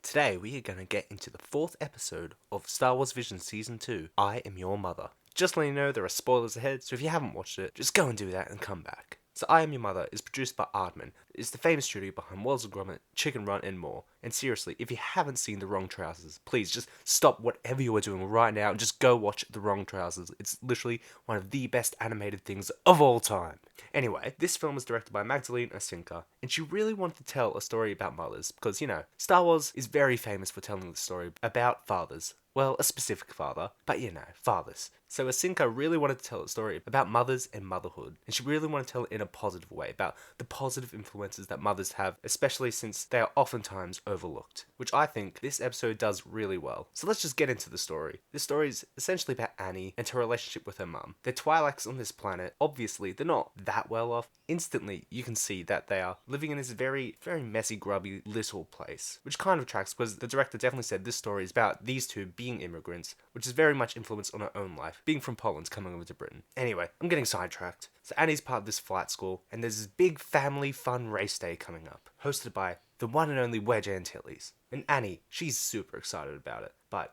Today we are going to get into the fourth episode of Star Wars Vision Season 2, I Am Your Mother. Just letting you know there are spoilers ahead, so if you haven't watched it, just go and do that and come back. So I Am Your Mother is produced by Aardman. It's the famous studio behind Wallace and Gromit, Chicken Run and more. And seriously, if you haven't seen The Wrong Trousers, please just stop whatever you are doing right now and just go watch The Wrong Trousers. It's literally one of the best animated things of all time. Anyway, this film was directed by Magdalene Asinka, and she really wanted to tell a story about mothers, because, Star Wars is very famous for telling the story about fathers. Well, a specific father, but fathers. So Asinka really wanted to tell a story about mothers and motherhood, and she really wanted to tell it in a positive way, about the positive influences that mothers have, especially since they are oftentimes overlooked, which I think this episode does really well. So let's just get into the story. This story is essentially about Annie and her relationship with her mum. They're Twi'leks on this planet. Obviously, they're not that well off. Instantly, you can see that they are living in this very, very messy, grubby little place, which kind of tracks because the director definitely said this story is about these two being immigrants, which is very much influenced on her own life, being from Poland coming over to Britain. Anyway, I'm getting sidetracked. So Annie's part of this flight school, and there's this big family fun race day coming up, hosted by the one and only Wedge Antilles. And Annie, she's super excited about it, but,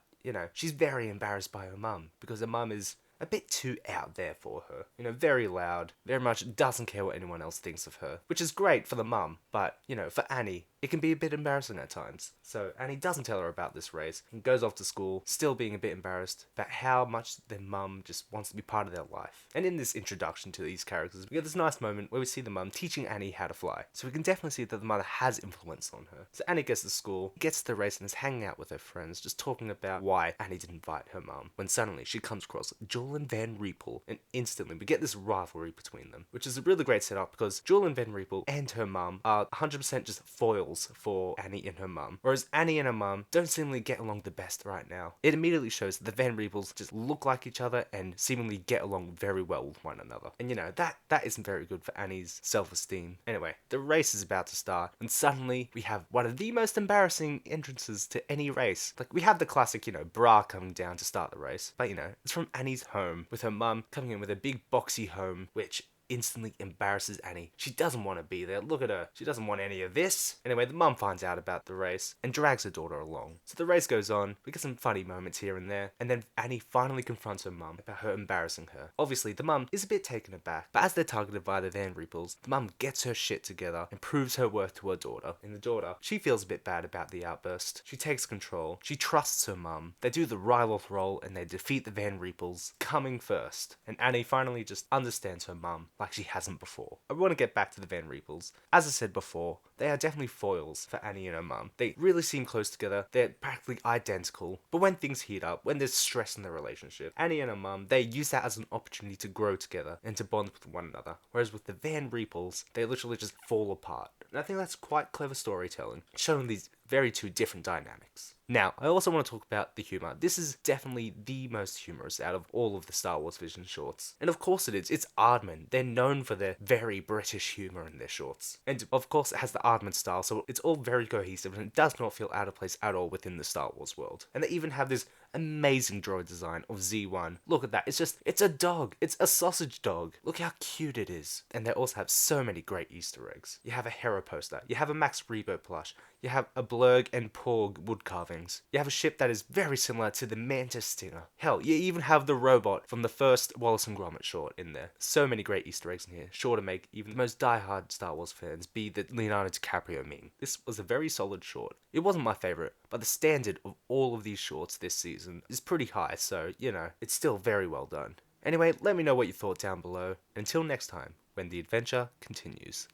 she's very embarrassed by her mum, because her mum is a bit too out there for her. Very loud, very much doesn't care what anyone else thinks of her, which is great for the mum, but, for Annie, it can be a bit embarrassing at times. So Annie doesn't tell her about this race and goes off to school, still being a bit embarrassed about how much their mum just wants to be part of their life. And in this introduction to these characters, we get this nice moment where we see the mum teaching Annie how to fly. So we can definitely see that the mother has influence on her. So Annie gets to school, gets to the race and is hanging out with her friends, just talking about why Annie didn't invite her mum, when suddenly she comes across Julian Van Riepel, and instantly we get this rivalry between them, which is a really great setup because Julian Van Riepel and her mum are 100% just foils for Annie and her mum, whereas Annie and her mum don't seemingly get along the best right now. It immediately shows that the Van Riepels just look like each other and seemingly get along very well with one another. And that isn't very good for Annie's self-esteem. Anyway, the race is about to start, and suddenly we have one of the most embarrassing entrances to any race. Like, we have the classic, bra coming down to start the race, but it's from Annie's home, with her mum coming in with a big boxy home, which instantly embarrasses Annie. She doesn't want to be there. Look at her. She doesn't want any of this. Anyway, the mum finds out about the race and drags her daughter along. So the race goes on. We get some funny moments here and there. And then Annie finally confronts her mum about her embarrassing her. Obviously, the mum is a bit taken aback. But as they're targeted by the Van Riepels, the mum gets her shit together and proves her worth to her daughter. And the daughter, she feels a bit bad about the outburst. She takes control. She trusts her mum. They do the Ryloth roll and they defeat the Van Riepels, coming first. And Annie finally just understands her mum like she hasn't before. I want to get back to the Van Riepels. As I said before, they are definitely foils for Annie and her mum. They really seem close together. They're practically identical. But when things heat up, when there's stress in the relationship, Annie and her mum, they use that as an opportunity to grow together and to bond with one another. Whereas with the Van Riepels, they literally just fall apart. And I think that's quite clever storytelling, showing these very two different dynamics. Now, I also want to talk about the humour. This is definitely the most humorous out of all of the Star Wars Vision shorts. And of course it is. It's Aardman. They're known for their very British humour in their shorts. And of course it has the Aardman style, so it's all very cohesive and it does not feel out of place at all within the Star Wars world. And they even have this amazing droid design of Z1. Look at that. It's a dog. It's a sausage dog. Look how cute it is. And they also have so many great Easter eggs. You have a Hera poster. You have a Max Rebo plush. You have a Blurg and Porg wood carvings. You have a ship that is very similar to the Mantis Stinger. Hell, you even have the robot from the first Wallace and Gromit short in there. So many great Easter eggs in here, sure to make even the most die-hard Star Wars fans be the Leonardo DiCaprio meme. This was a very solid short. It wasn't my favourite, but the standard of all of these shorts this season is pretty high, so, it's still very well done. Anyway, let me know what you thought down below. Until next time, when the adventure continues.